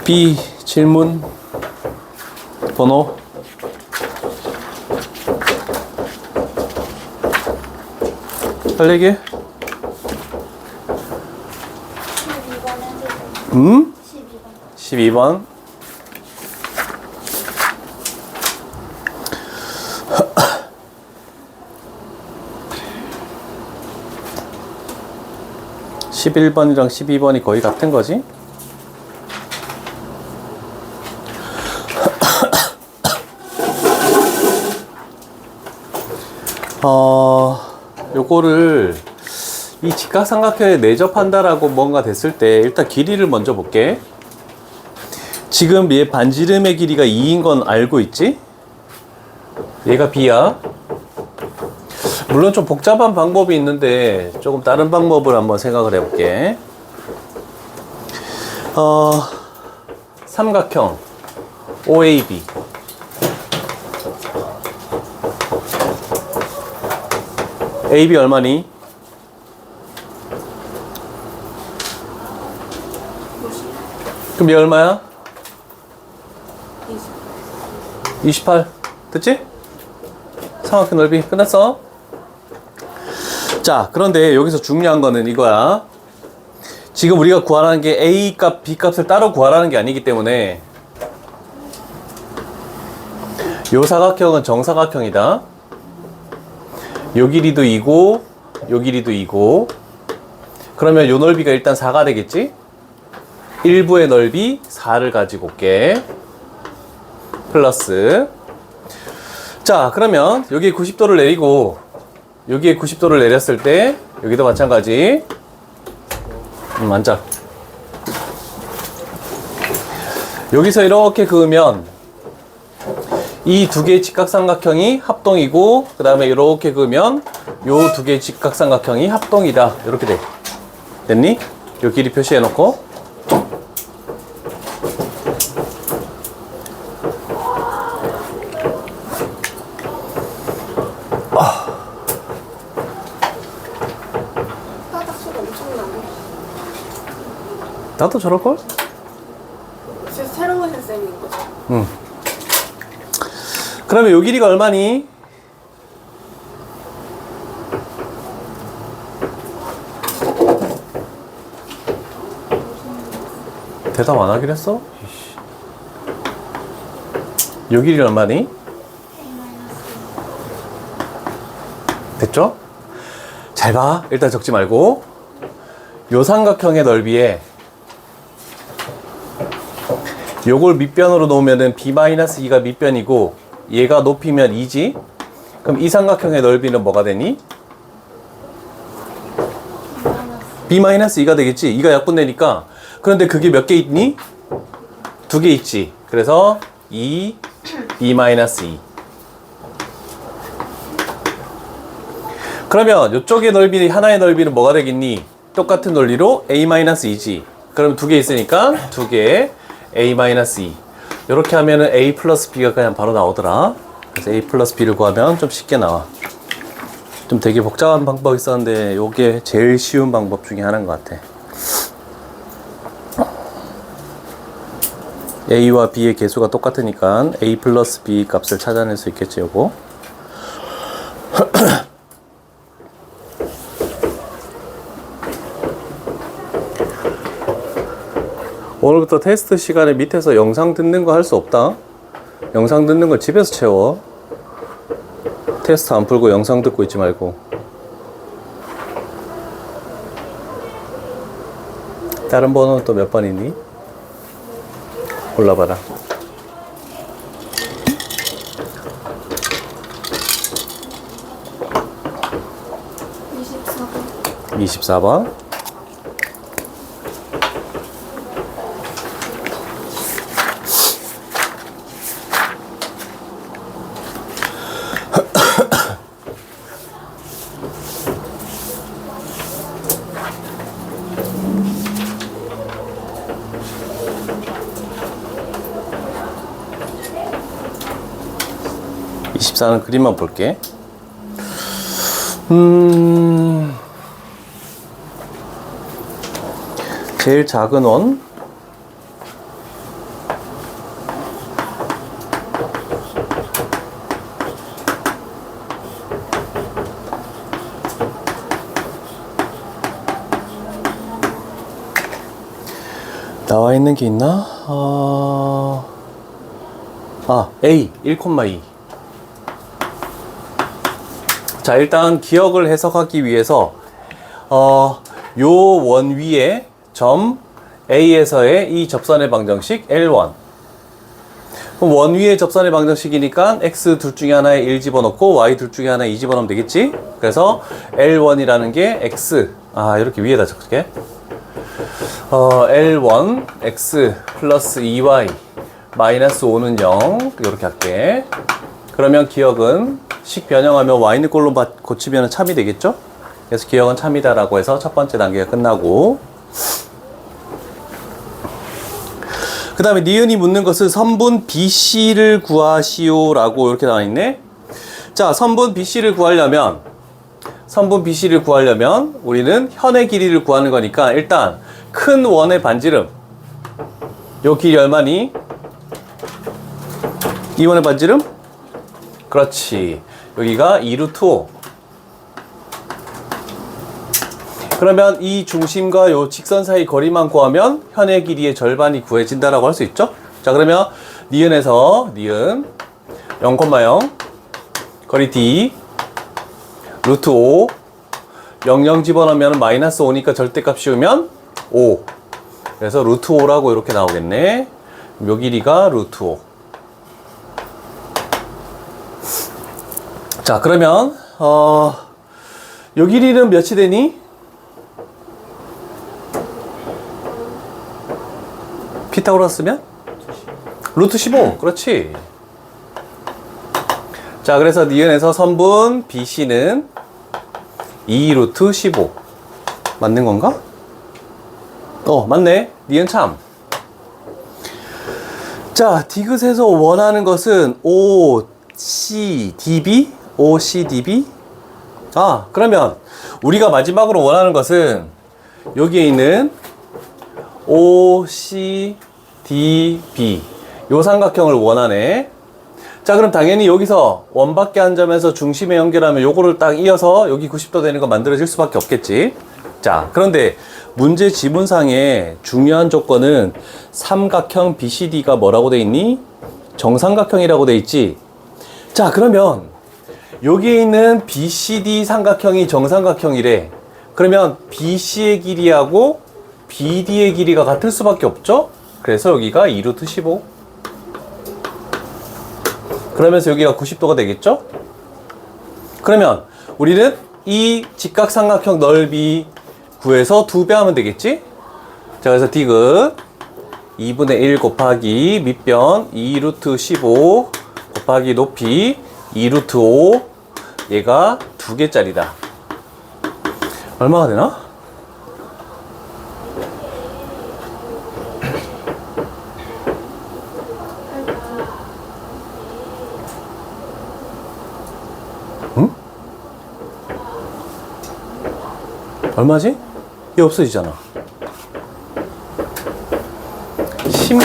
B 질문 번호 빨리 얘기해. 12번 12번. (11번이랑) (12번이) 거의 같은 거지? 요거를 이 직각삼각형에 내접한다라고 뭔가 됐을 때 일단 길이를 먼저 볼게. 지금 얘 반지름의 길이가 2인 건 알고 있지? 얘가 B야. 물론 좀 복잡한 방법이 있는데 조금 다른 방법을 한번 생각을 해볼게. 삼각형 OAB AB 얼마니? 50 그럼 얘 얼마야? 20 28 됐지? 삼각형 넓이 끝났어? 자, 그런데 여기서 중요한 거는 이거야. 지금 우리가 구하라는 게 A 값, B 값을 따로 구하라는 게 아니기 때문에 요 사각형은 정사각형이다. 요 길이도 2고 요 길이도 2고 그러면 요 넓이가 일단 4가 되겠지? 1부의 넓이 4를 가지고 올게. 플러스 자, 그러면 여기에 90도를 내리고 여기에 90도를 내렸을 때 여기도 마찬가지. 앉아. 여기서 이렇게 그으면 이 두 개의 직각삼각형이 합동이고 그 다음에 이렇게 그으면 요 두 개의 직각삼각형이 합동이다. 이렇게 돼. 됐니? 요 길이 표시해 놓고 바닥수가 엄청나네. 나도 저럴걸? 진짜 새로운 쌤인 거죠. 응. 그러면 요 길이가 얼마니? 대답 안 하긴 했어? 요 길이가 얼마니? 됐죠? 잘 봐. 일단 적지 말고 요 삼각형의 넓이에 요걸 밑변으로 놓으면은 B-2가 밑변이고 얘가 높이면 2지? 그럼 이 삼각형의 넓이는 뭐가 되니? B-2가 되겠지? 2가 약분되니까. 그런데 그게 몇 개 있니? 2개 있지. 그래서 2, B-2. 그러면 이쪽의 넓이, 하나의 넓이는 뭐가 되겠니? 똑같은 논리로 A-2지. 그럼 2개 있으니까 2개 A-2. 이렇게 하면은 A 플러스 B가 그냥 바로 나오더라. 그래서 A 플러스 B를 구하면 좀 쉽게 나와. 좀 되게 복잡한 방법이 있었는데 요게 제일 쉬운 방법 중에 하나인 것 같아. A와 B의 개수가 똑같으니까 A 플러스 B 값을 찾아낼 수 있겠지, 요거. 오늘부터 테스트 시간에 밑에서 영상 듣는 거 할 수 없다. 영상 듣는 거 집에서 채워. 테스트 안 풀고 영상 듣고 있지 말고. 다른 번호는 또 몇 번이니? 골라봐라. 24번 24번. 는 그림만 볼게. 제일 작은 원 나와 있는 게 있나? A 1,2. 자, 일단 기억을 해석하기 위해서 요 원 위에 점 A에서의 이 접선의 방정식 L1. 그럼 원 위에 접선의 방정식이니까 X 둘 중에 하나에 1 집어넣고 Y 둘 중에 하나에 2 집어넣으면 되겠지? 그래서 L1이라는 게 X. 이렇게 위에다 적게. L1 X 플러스 2Y 마이너스 5는 0. 이렇게 할게. 그러면 기억은 식 변형하면 Y는 꼴로 고치면 참이 되겠죠? 그래서 기억은 참이다라고 해서 첫 번째 단계가 끝나고, 그 다음에 니은이 묻는 것은 선분 BC를 구하시오 라고 이렇게 나와 있네. 자, 선분 BC를 구하려면 우리는 현의 길이를 구하는 거니까 일단 큰 원의 반지름, 요 길이 얼마니? 이 원의 반지름? 그렇지, 여기가 2루트 5. 그러면 이 중심과 요 직선 사이 거리만 구하면 현의 길이의 절반이 구해진다라고 할 수 있죠? 자, 그러면 니은에서 니은 0,0 거리 D 루트 5 00 집어넣으면 마이너스 5니까 절대값 씌우면 5. 그래서 루트 5라고 이렇게 나오겠네. 요 길이가 루트 5. 자, 그러면 요 길이는 몇이 되니? 피타고라스면? 루트 15. 그렇지. 자, 그래서 니은에서 선분 BC는 2 루트 15. 맞는 건가? 맞네. 니은 참. 자, 디귿에서 원하는 것은 OCDB? OCDB? 그러면 우리가 마지막으로 원하는 것은 여기에 있는 OCDB 요 삼각형을 원하네. 자, 그럼 당연히 여기서 원밖에 한 점에서 중심에 연결하면 요거를 딱 이어서 여기 90도 되는 거 만들어질 수밖에 없겠지. 자, 그런데 문제 지문상에 중요한 조건은 삼각형 BCD가 뭐라고 돼 있니? 정삼각형이라고 돼 있지. 자, 그러면 여기에 있는 BCD 삼각형이 정삼각형이래. 그러면 BC의 길이하고 BD의 길이가 같을 수밖에 없죠? 그래서 여기가 2루트 15. 그러면서 여기가 90도가 되겠죠? 그러면 우리는 이 직각삼각형 넓이 구해서 2배 하면 되겠지? 자, 그래서 디귿 2분의 1 곱하기 밑변 2루트 15 곱하기 높이 2루트 5. 얘가 2개짜리다. 얼마가 되나? 얼마지? 얘 없어지잖아. 16.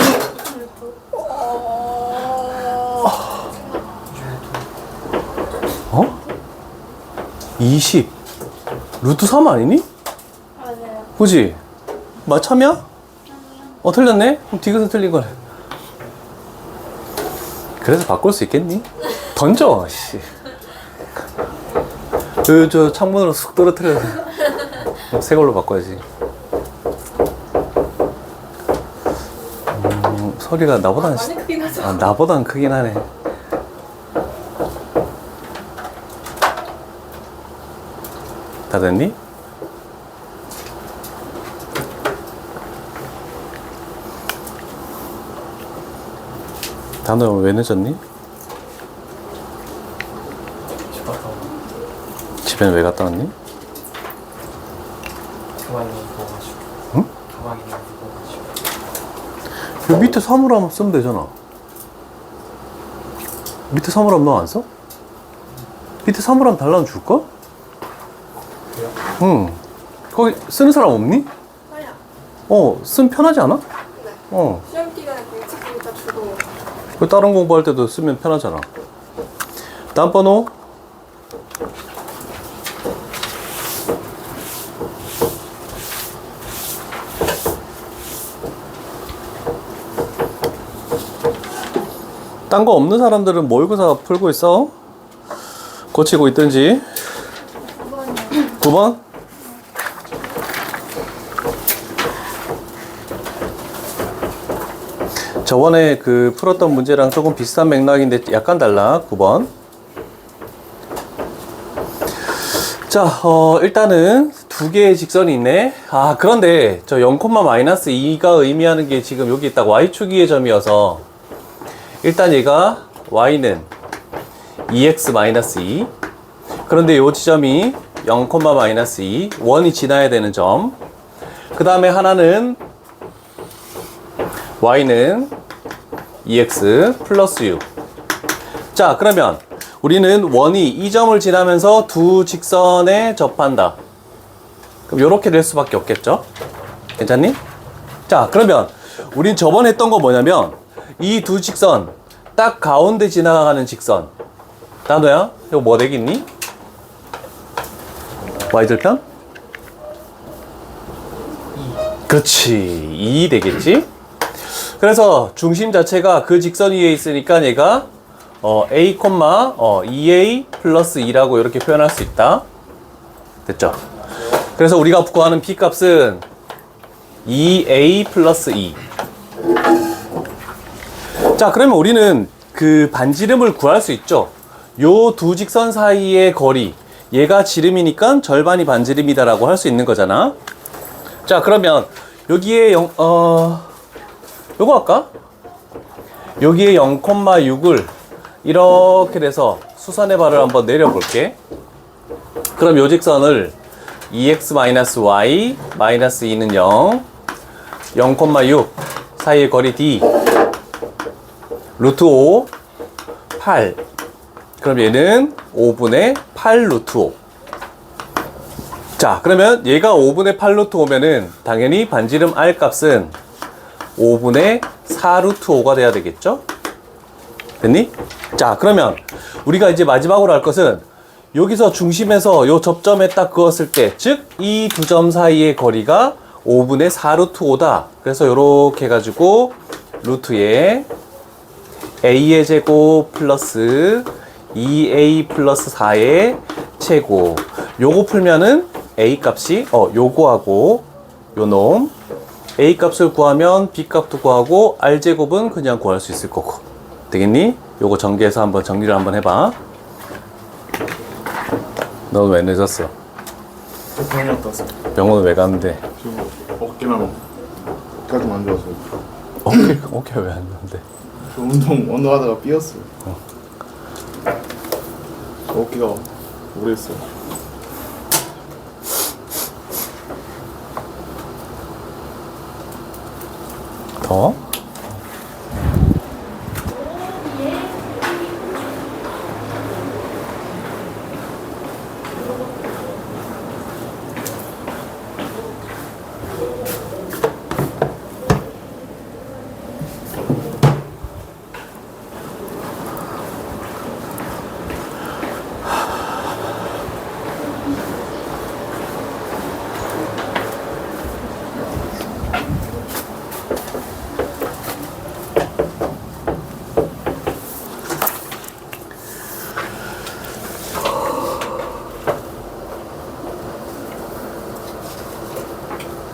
20. 루트 3 아니니? 맞아요. 그지? 마참이야? 틀렸네? 그럼 디귿은 틀린 거네. 그래서 바꿀 수 있겠니? 던져, 씨. 저 창문으로 쑥 떨어뜨려. 새 걸로 바꿔야지. 소리가 나보다는 많이 크긴 하죠. 나보다는 크긴 하네. 다 됐니? 단어 왜 늦었니? 집에는 왜 갔다 왔니? 가방이 무거워가지고. 응? 가방이 너무 무거워가지고. 그 밑에 사물함 쓰면 되잖아. 밑에 사물함 너 안 써? 밑에 사물함 달라면 줄까? 그래요? 응. 거기 쓰는 사람 없니? 아야. 쓰면 편하지 않아? 네. 시험 기간에 공책도 다 주고. 그 다른 공부할 때도 쓰면 편하잖아. 다음 번호. 딴 거 없는 사람들은 모의고사 풀고 있어? 고치고 있든지. 9번이요. 9번? 저번에 그 풀었던 문제랑 조금 비슷한 맥락인데 약간 달라. 9번. 자, 일단은 두 개의 직선이 있네. 아, 그런데 저 0,-2가 의미하는 게 지금 여기 딱 y축이의 점이어서 일단 얘가 y는 2x-2. 그런데 요 지점이 0,-2, 원이 지나야 되는 점. 그 다음에 하나는 y는 2x 플러스 u. 자, 그러면 우리는 원이 이 점을 지나면서 두 직선에 접한다. 그럼 요렇게 될 수밖에 없겠죠? 괜찮니? 자, 그러면 우린 저번에 했던 거 뭐냐면 이 두 직선 딱 가운데 지나가는 직선. 나도야? 이거 뭐 되겠니? y절편? 그렇지. 2 되겠지? 그래서 중심 자체가 그 직선 위에 있으니까 얘가 a, 2a 플러스 2라고 이렇게 표현할 수 있다. 됐죠? 그래서 우리가 구하는 b 값은 2a 플러스 2. 자, 그러면 우리는 그 반지름을 구할 수 있죠. 요 두 직선 사이의 거리, 얘가 지름이니까 절반이 반지름이다라고 할 수 있는 거잖아. 자, 그러면 여기에 요거 할까? 여기에 0,6을 이렇게 돼서 수선의 발을 한번 내려볼게. 그럼 요 직선을 2x-y 마이너스 2는 0, 0,6 사이의 거리 d 루트 5 8. 그럼 얘는 5분의 8 루트 5. 자, 그러면 얘가 5분의 8 루트 5면은 당연히 반지름 r 값은 5분의 4 루트 5가 돼야 되겠죠? 됐니? 자, 그러면 우리가 이제 마지막으로 할 것은 여기서 중심에서 요 접점에 딱 그었을 때, 즉 이 두 점 사이의 거리가 5분의 4 루트 5다. 그래서 요렇게 해가지고 루트에 a의 제곱 플러스 2a 플러스 4의 제곱. 요거 풀면은 a 값이 요거하고 요놈 a 값을 구하면 b 값도 구하고 r 제곱은 그냥 구할 수 있을 거고. 되겠니? 요거 전개해서 한번 정리를 한번 해봐. 넌 왜 늦었어? 병원 갔다 왔어. 병원은 왜 갔는데? 지금 어깨가 좀 안 좋아서. 어깨 왜 안 좋은데? 저 운동하다가 삐었어. 어깨가 오래 했어. 더?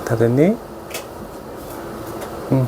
다 됐니? 응.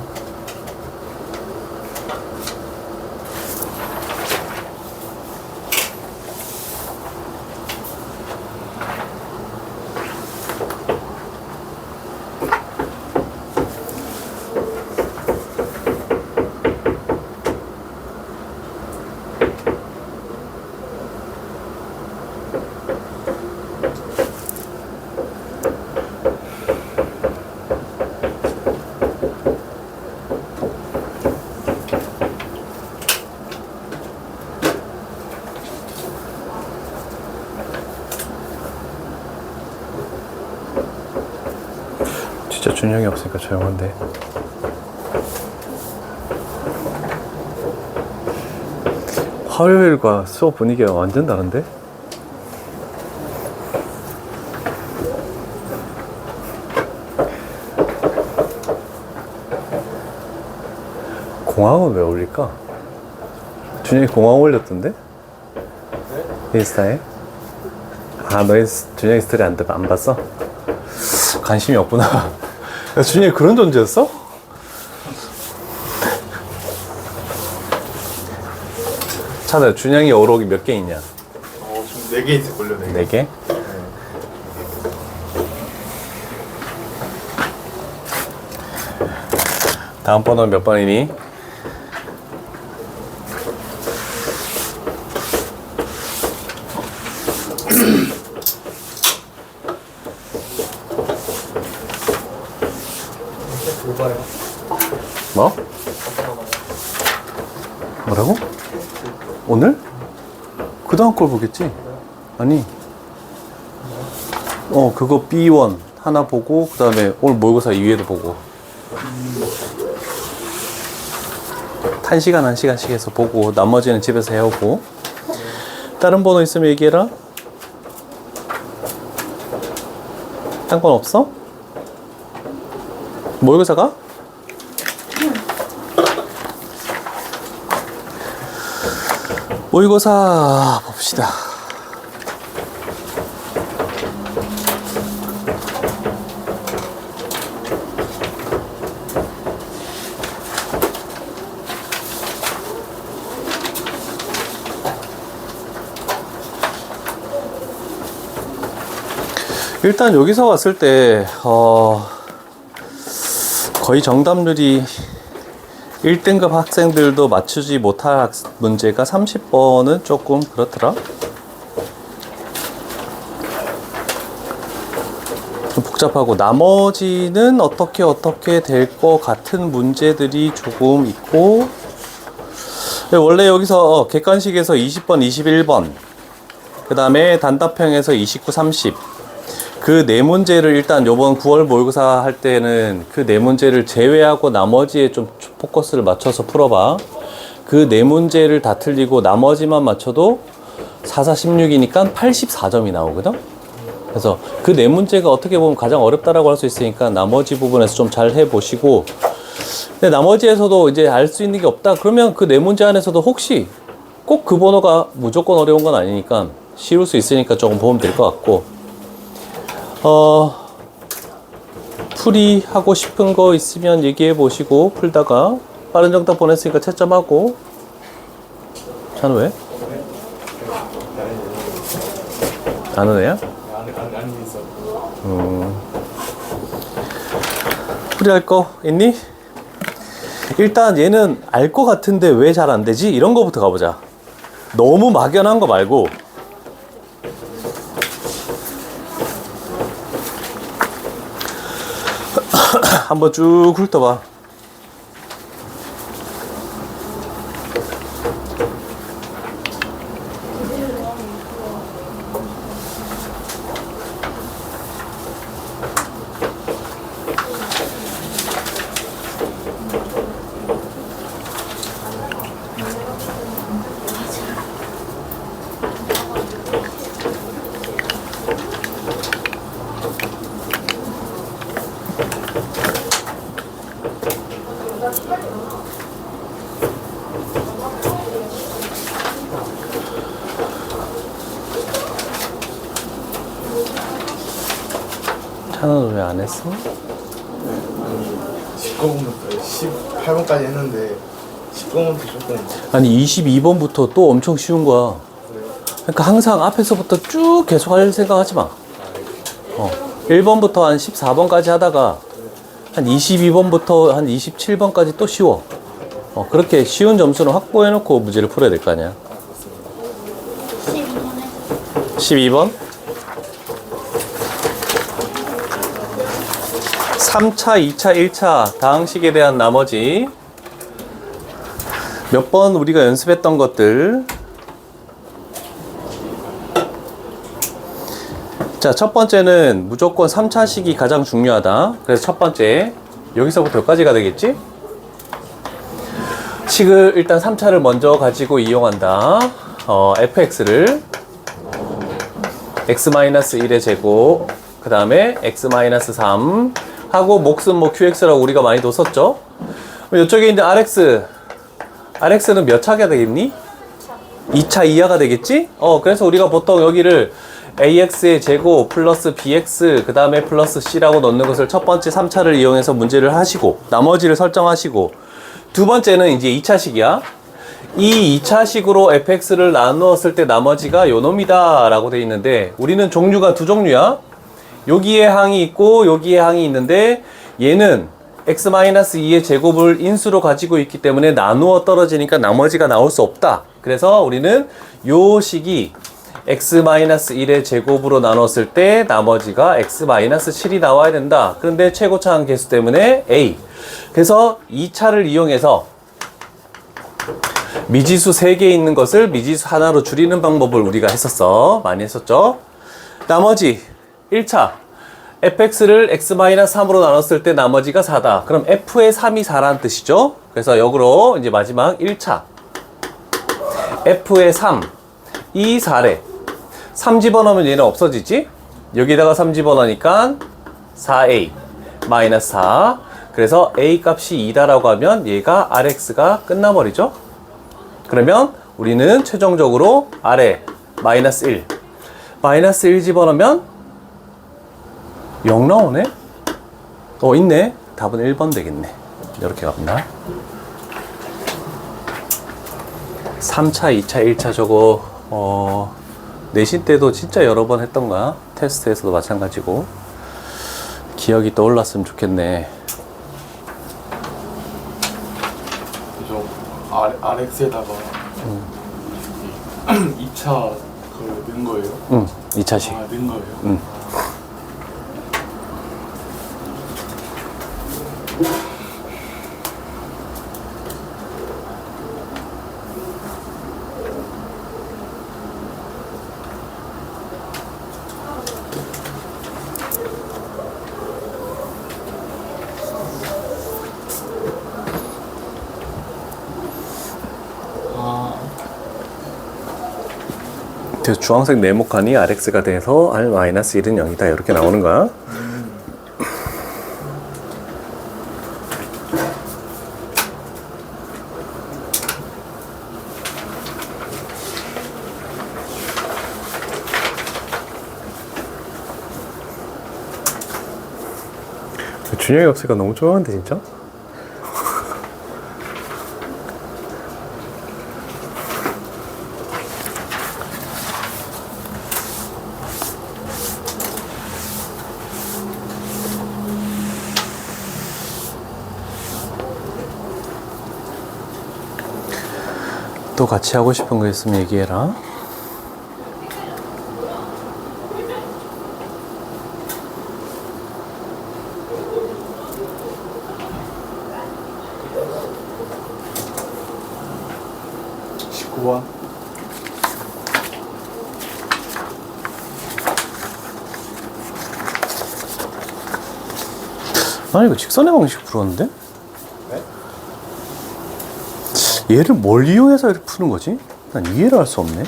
진짜 준영이 없으니까 조용한데. 화요일과 수업 분위기가 완전 다른데? 공항은 왜 올릴까? 준영이 공항 올렸던데? 인스타에? 아, 너희 준영이 스토리 안 봤어? 관심이 없구나. 야, 준영이 그런 존재였어? 차들 준영이 어록이 몇 개 있냐? 지금 4개 있을걸요, 4개. 4개? 다음 번호는 몇 번이니? 돌봐요. 뭐? 뭐라고? 오늘? 그 다음 걸 보겠지? 아니. 그거 B1 하나 보고, 그 다음에 오늘 모의고사 2회도 보고. 1시간 1시간씩 해서 보고, 나머지는 집에서 해오고. 다른 번호 있으면 얘기해라. 딴 건 없어? 모의고사가? 모의고사 봅시다. 일단 여기서 왔을 때 거의 정답률이 1등급 학생들도 맞추지 못할 문제가 30번은 조금 그렇더라. 좀 복잡하고 나머지는 어떻게 될 것 같은 문제들이 조금 있고, 원래 여기서 객관식에서 20번, 21번, 그 다음에 단답형에서 29, 30, 그 네 문제를 일단 요번 9월 모의고사 할 때는 그 네 문제를 제외하고 나머지에 좀 포커스를 맞춰서 풀어봐. 그 네 문제를 다 틀리고 나머지만 맞춰도 4, 4, 16이니까 84점이 나오거든? 그래서 그 네 문제가 어떻게 보면 가장 어렵다라고 할 수 있으니까 나머지 부분에서 좀 잘 해보시고, 근데 나머지에서도 이제 알 수 있는 게 없다 그러면 그 네 문제 안에서도 혹시 꼭 그 번호가 무조건 어려운 건 아니니까 쉬울 수 있으니까 조금 보면 될 것 같고, 풀이하고 싶은 거 있으면 얘기해 보시고, 풀다가 빠른 정답 보냈으니까 채점하고. 자는 왜? 안 오는 애야? 안 있어. 풀이할 거 있니? 일단 얘는 알 거 같은데 왜 잘 안 되지? 이런 거부터 가보자. 너무 막연한 거 말고. 한번 쭉 훑어봐. 찬호는 왜 안 했어? 19번부터 18번까지 했는데 19번부터 조금 아니 22번부터 또 엄청 쉬운 거야. 그러니까 항상 앞에서부터 쭉 계속 할 생각 하지 마. 1번부터 한 14번까지 하다가 한 22번부터 한 27번까지 또 쉬워. 그렇게 쉬운 점수는 확보해 놓고 문제를 풀어야 될 거 아니야. 12번? 3차, 2차, 1차 다항식에 대한 나머지 몇 번 우리가 연습했던 것들. 자, 첫 번째는 무조건 3차식이 가장 중요하다. 그래서 첫 번째, 여기서부터 여기까지가 되겠지? 식을 일단 3차를 먼저 가지고 이용한다. fx를 x-1의 제곱, 그 다음에 x-3 하고 몫은 뭐 qx라고 우리가 많이 뒀었죠. 이쪽에 있는 rx는 몇 차가 되겠니? 2차 이하가 되겠지? 그래서 우리가 보통 여기를 ax의 제곱 플러스 bx 그 다음에 플러스 c라고 넣는 것을 첫 번째 3차를 이용해서 문제를 하시고 나머지를 설정하시고 두 번째는 이제 2차식이야. 이 2차식으로 fx를 나누었을 때 나머지가 요놈이다 라고 돼 있는데 우리는 종류가 두 종류야. 여기에 항이 있고 여기에 항이 있는데 얘는 x-2의 제곱을 인수로 가지고 있기 때문에 나누어 떨어지니까 나머지가 나올 수 없다. 그래서 우리는 요 식이 x-1의 제곱으로 나눴을 때 나머지가 x-7이 나와야 된다. 그런데 최고차항 계수 때문에 a. 그래서 2차를 이용해서 미지수 3개 있는 것을 미지수 하나로 줄이는 방법을 우리가 했었어. 많이 했었죠. 나머지 1차 fx를 x-3으로 나눴을 때 나머지가 4다. 그럼 f의 3이 4라는 뜻이죠. 그래서 역으로 이제 마지막 1차 f의 3 이 4래. 3 집어넣으면 얘는 없어지지? 여기다가 3 집어넣으니까 4a 마이너스 4. 그래서 a 값이 2다라고 하면 얘가 rx가 끝나버리죠. 그러면 우리는 최종적으로 아래 마이너스 1 마이너스 1 집어넣으면 0 나오네? 있네. 답은 1번 되겠네. 이렇게 갑니다. 3차, 2차, 1차 저거 내신 때도 진짜 여러 번 했던 거야. 테스트에서도 마찬가지고. 기억이 떠올랐으면 좋겠네. RX에다가 2차 그 넣은 거예요? 응, 2차식. 넣은 거예요? 응. 그래서 주황색 네모칸이 RX가 돼서 R-1은 0이다 이렇게 나오는 거야. 준영이 없으니까 너무 좋아하는데 진짜? 또 같이 하고 싶은 거 있으면 얘기해라. 아니 이거 직선의 방식 풀었는데? 얘를 뭘 이용해서 이렇게 푸는 거지? 난 이해를 할 수 없네.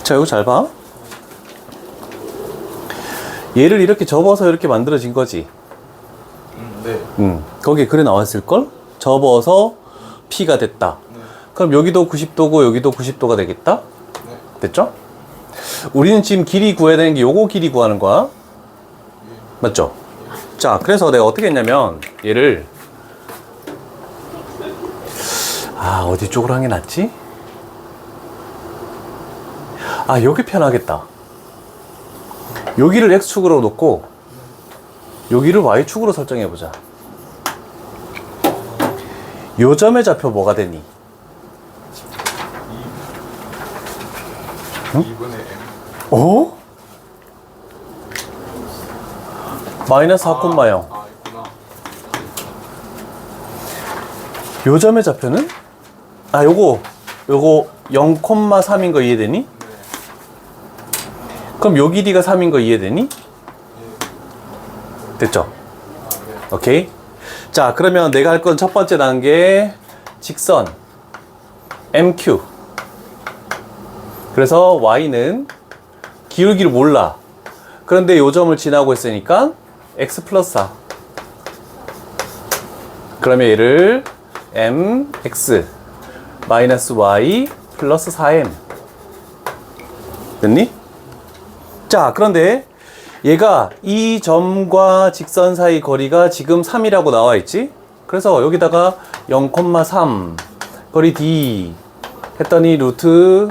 자, 이거 잘 봐. 얘를 이렇게 접어서 이렇게 만들어진 거지. 네. 거기에 글에 나왔을걸? 접어서 P가 됐다. 그럼 여기도 90도고 여기도 90도가 되겠다? 됐죠? 우리는 지금 길이 구해야 되는 게 요거 길이 구하는 거야. 맞죠? 자, 그래서 내가 어떻게 했냐면 얘를 어디 쪽으로 하는 게 낫지? 여기 편하겠다. 여기를 X축으로 놓고 여기를 Y축으로 설정해 보자. 요 점의 좌표 뭐가 되니? 응? 2분의 M. 어? 마이너스 4,0. 있구나. 요 점의 좌표는? 요거 0,3인 거 이해되니? 네. 그럼 요 길이가 3인 거 이해되니? 됐죠? 네. 오케이? 자, 그러면 내가 할 건 첫 번째 단계 직선 MQ. 그래서 Y는 기울기를 몰라. 그런데 요 점을 지나고 있으니까 X 플러스 4. 그러면 얘를 mx 마이너스 y 플러스 4m 됐니? 자, 그런데 얘가 이 점과 직선 사이 거리가 지금 3이라고 나와 있지? 그래서 여기다가 0,3 거리 d 했더니 루트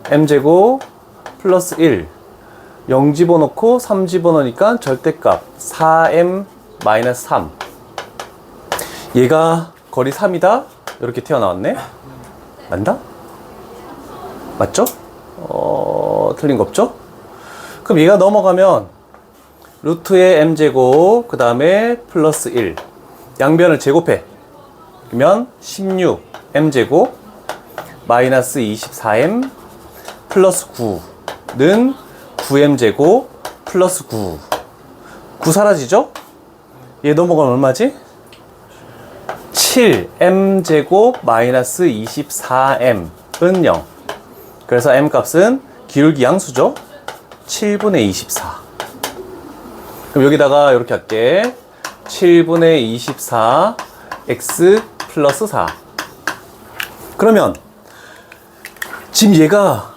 m제곱 플러스 1 0 집어넣고 3 집어넣으니까 절대값 4m 마이너스 3 얘가 거리 3이다 이렇게 튀어나왔네. 맞나? 맞죠? 틀린 거 없죠? 그럼 얘가 넘어가면 루트의 m제곱 그 다음에 플러스 1 양변을 제곱해. 그러면 16 m제곱 마이너스 24m 플러스 9는 9m제곱 플러스 9 사라지죠? 얘 넘어가면 얼마지? 7m제곱 마이너스 24m은 0. 그래서 m 값은 기울기 양수죠? 7분의 24. 그럼 여기다가 이렇게 할게. 7분의 24 x 플러스 4. 그러면 지금 얘가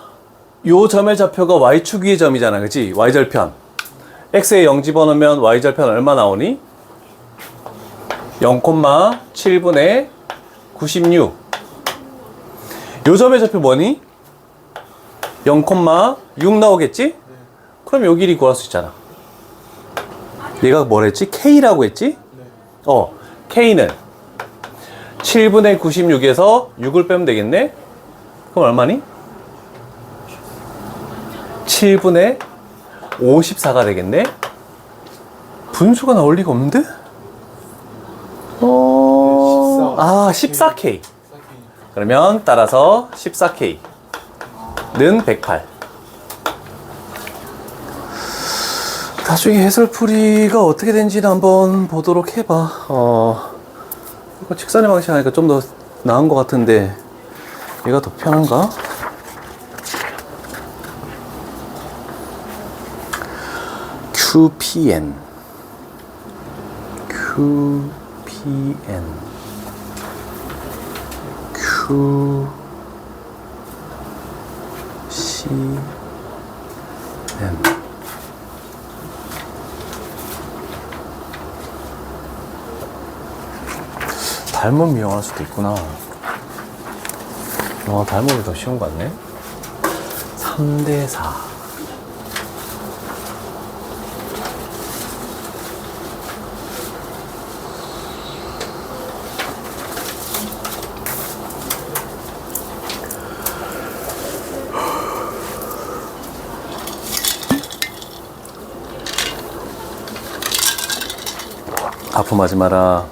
요 점의 좌표가 y축 위의 점이잖아. 그치? y절편. x에 0 집어넣으면 y절편 얼마 나오니? 0,7분의 96. 요 점의 좌표 뭐니? 0,6 나오겠지? 그럼 요 길이 구할 수 있잖아. 얘가 뭐랬지? K라고 했지? K는 7분의 96에서 6을 빼면 되겠네? 그럼 얼마니? 7분의 54가 되겠네? 분수가 나올 리가 없는데? 14K. 그러면 따라서 14K는 108. 나중에 해설풀이가 어떻게 된지는 한번 보도록 해봐. 이거 직선의 방식 하니까 좀 더 나은 것 같은데 얘가 더 편한가? QPN QCN 닮음 이용할 수도 있구나. 닮음이 더 쉬운 것 같네. 3대 4. 아픔하지 마라.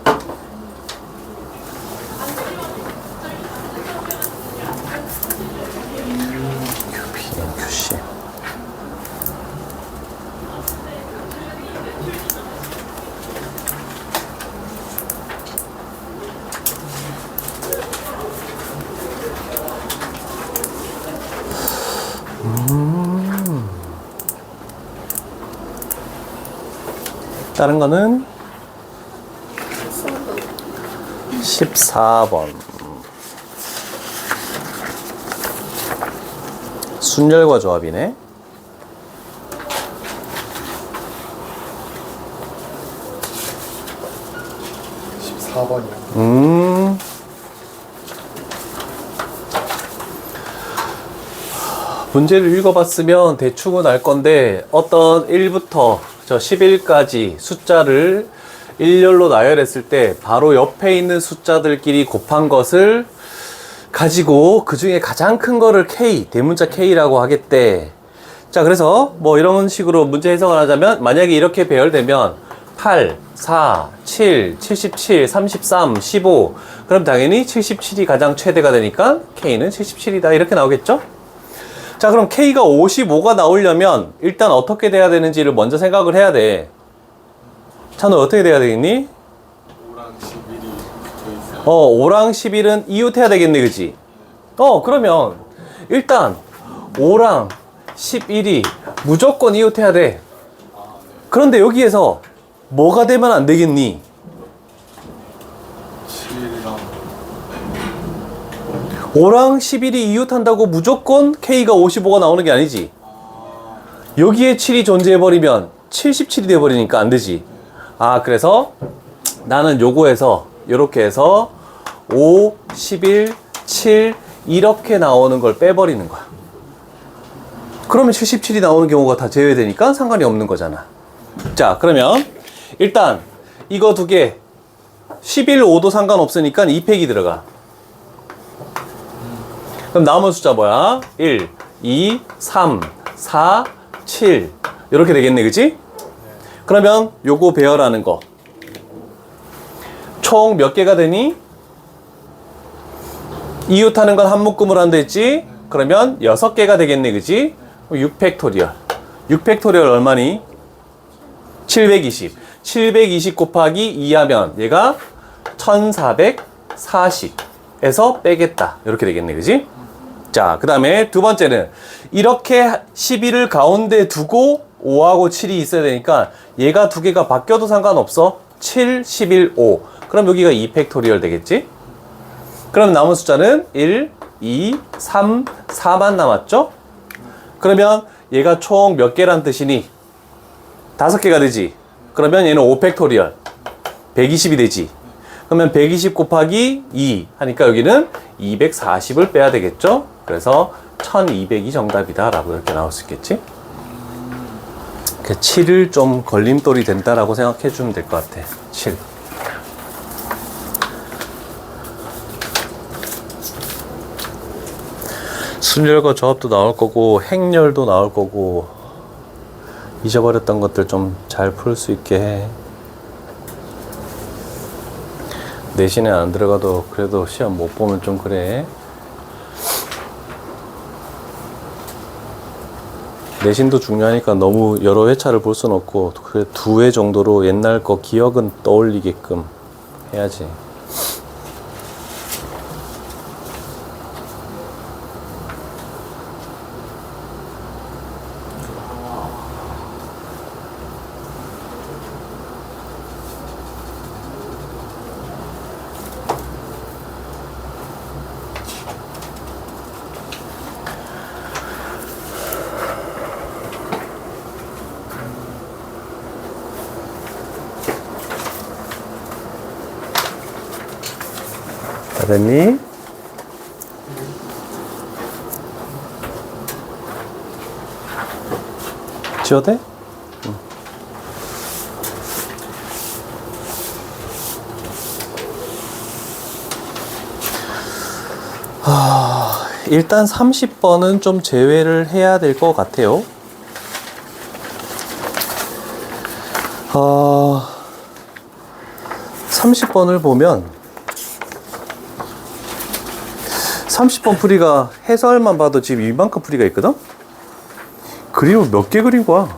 QPN, QC. 다른 거는 14번 순열과 조합이네. 14번이요. 문제를 읽어봤으면 대충은 알 건데 어떤 1부터 저 11까지 숫자를 일렬로 나열했을 때 바로 옆에 있는 숫자들끼리 곱한 것을 가지고 그 중에 가장 큰 거를 K, 대문자 K라고 하겠대. 자, 그래서 뭐 이런 식으로 문제 해석을 하자면 만약에 이렇게 배열되면 8, 4, 7, 77, 33, 15 그럼 당연히 77이 가장 최대가 되니까 K는 77이다 이렇게 나오겠죠? 자, 그럼 K가 55가 나오려면 일단 어떻게 돼야 되는지를 먼저 생각을 해야 돼. 찬호 어떻게 돼야 되겠니? 5랑 11이 붙어있어요. 5랑 11은 이웃해야 되겠네, 그지? 그러면 일단 5랑 11이 무조건 이웃해야 돼. 그런데 여기에서 뭐가 되면 안 되겠니? 5랑 11이 이웃한다고 무조건 K가 55가 나오는 게 아니지. 여기에 7이 존재해버리면 77이 돼버리니까 안 되지. 그래서 나는 요거에서 요렇게 해서 5, 11, 7 이렇게 나오는 걸 빼버리는 거야. 그러면 77이 나오는 경우가 다 제외되니까 상관이 없는 거잖아. 자, 그러면 일단 이거 두 개 11, 5도 상관없으니까 2팩이 들어가. 그럼 남은 숫자 뭐야? 1, 2, 3, 4, 7 이렇게 되겠네, 그치? 그러면 요거 배열하는 거 총 몇 개가 되니? 이웃하는 건 한 묶음으로 한다 했지? 그러면 6개가 되겠네, 그치? 6팩토리얼 6팩토리얼 얼마니? 720 720 곱하기 2 하면 얘가 1440에서 빼겠다 이렇게 되겠네, 그치? 자, 그 다음에 두 번째는 이렇게 11을 가운데 두고 5하고 7이 있어야 되니까 얘가 두 개가 바뀌어도 상관없어. 7, 11, 5 그럼 여기가 2팩토리얼 되겠지? 그럼 남은 숫자는 1, 2, 3, 4만 남았죠? 그러면 얘가 총 몇 개란 뜻이니? 5개가 되지. 그러면 얘는 5팩토리얼 120이 되지. 그러면 120 곱하기 2 하니까 여기는 240을 빼야 되겠죠? 그래서 1200이 정답이다 라고 이렇게 나올 수 있겠지? 7을 좀 걸림돌이 된다라고 생각해 주면 될 것 같아. 7. 순열과 조합도 나올 거고 행렬도 나올 거고 잊어버렸던 것들 좀 잘 풀 수 있게 해. 내신에 안 들어가도 그래도 시험 못 보면 좀 그래. 내신도 중요하니까 너무 여러 회차를 볼 수는 없고 그래 2회 정도로 옛날 거 기억은 떠올리게끔 해야지. 다 됐니? 지워도 돼? 응. 일단 30번은 좀 제외를 해야 될 것 같아요. 30번을 보면 30번 풀이가 해설만 봐도 지금 이만큼 풀이가 있거든? 그림을 몇 개 그린 거야?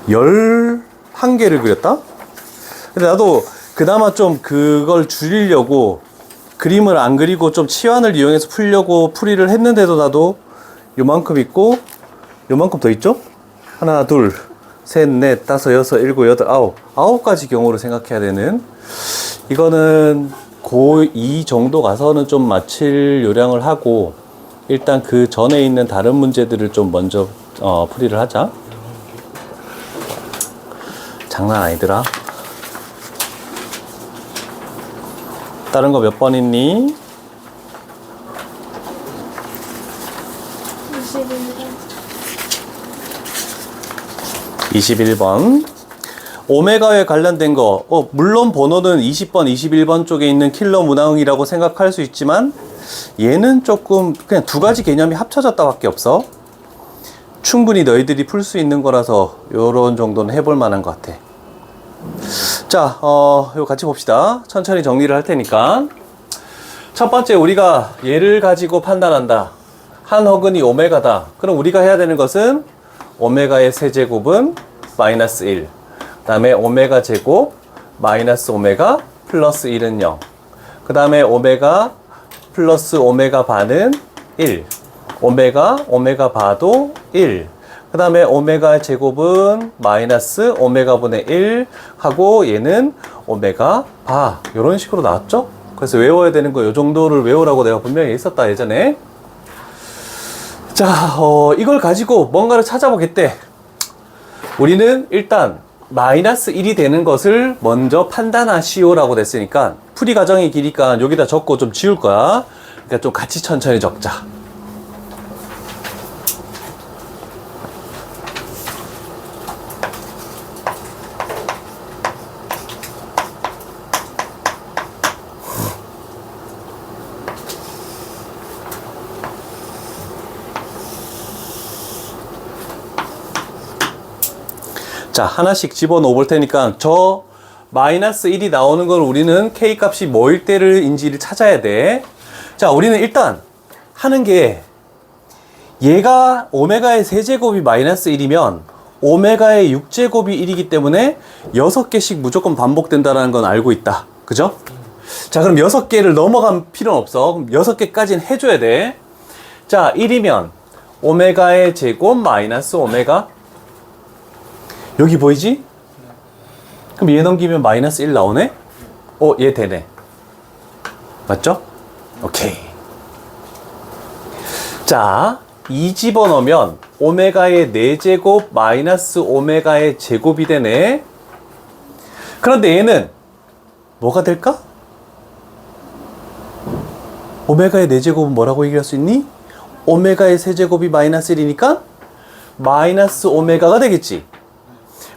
11개를 그렸다? 근데 나도 그나마 좀 그걸 줄이려고 그림을 안 그리고 좀 치환을 이용해서 풀려고 풀이를 했는데도 나도 요만큼 있고 요만큼 더 있죠? 하나, 둘, 셋, 넷, 다섯, 여섯, 일곱, 여덟, 아홉 가지 경우를 생각해야 되는 이거는 고2 정도 가서는 좀 마칠 요량을 하고 일단 그 전에 있는 다른 문제들을 좀 먼저 풀이를 하자. 장난 아니더라. 다른 거 몇 번 있니? 21번. 오메가에 관련된 거, 물론 번호는 20번, 21번 쪽에 있는 킬러 문항이라고 생각할 수 있지만 얘는 조금 그냥 두 가지 개념이 합쳐졌다 밖에 없어. 충분히 너희들이 풀 수 있는 거라서 요런 정도는 해볼 만한 것 같아. 자, 이거 같이 봅시다. 천천히 정리를 할 테니까. 첫 번째, 우리가 얘를 가지고 판단한다. 한 허근이 오메가다. 그럼 우리가 해야 되는 것은 오메가의 세제곱은 마이너스 1. 그 다음에 오메가 제곱 마이너스 오메가 플러스 1은 0. 그 다음에 오메가 플러스 오메가 반은 1. 오메가 바도 1. 그 다음에 오메가 제곱은 마이너스 오메가 분의 1 하고 얘는 오메가 바. 이런 식으로 나왔죠? 그래서 외워야 되는 거 요 정도를 외우라고 내가 분명히 했었다 예전에. 자, 이걸 가지고 뭔가를 찾아보겠대. 우리는 일단 마이너스 1이 되는 것을 먼저 판단하시오라고 됐으니까 풀이 과정이 기니까 여기다 적고 좀 지울 거야. 그러니까 좀 같이 천천히 적자. 자, 하나씩 집어넣어 볼 테니까 저 마이너스 1이 나오는 걸 우리는 k 값이 뭐일 때를 인지를 찾아야 돼. 자, 우리는 일단 하는 게 얘가 오메가의 세제곱이 마이너스 1이면 오메가의 6제곱이 1이기 때문에 6개씩 무조건 반복된다는 건 알고 있다. 그죠? 자, 그럼 6개를 넘어간 필요는 없어. 그럼 6개까지는 해줘야 돼. 자, 1이면 오메가의 제곱 마이너스 오메가 여기 보이지? 그럼 얘 넘기면 마이너스 1 나오네? 얘 되네. 맞죠? 오케이. 자, 2 집어넣으면 오메가의 4제곱 마이너스 오메가의 제곱이 되네. 그런데 얘는 뭐가 될까? 오메가의 4제곱은 뭐라고 얘기할 수 있니? 오메가의 세제곱이 마이너스 1이니까 마이너스 오메가가 되겠지.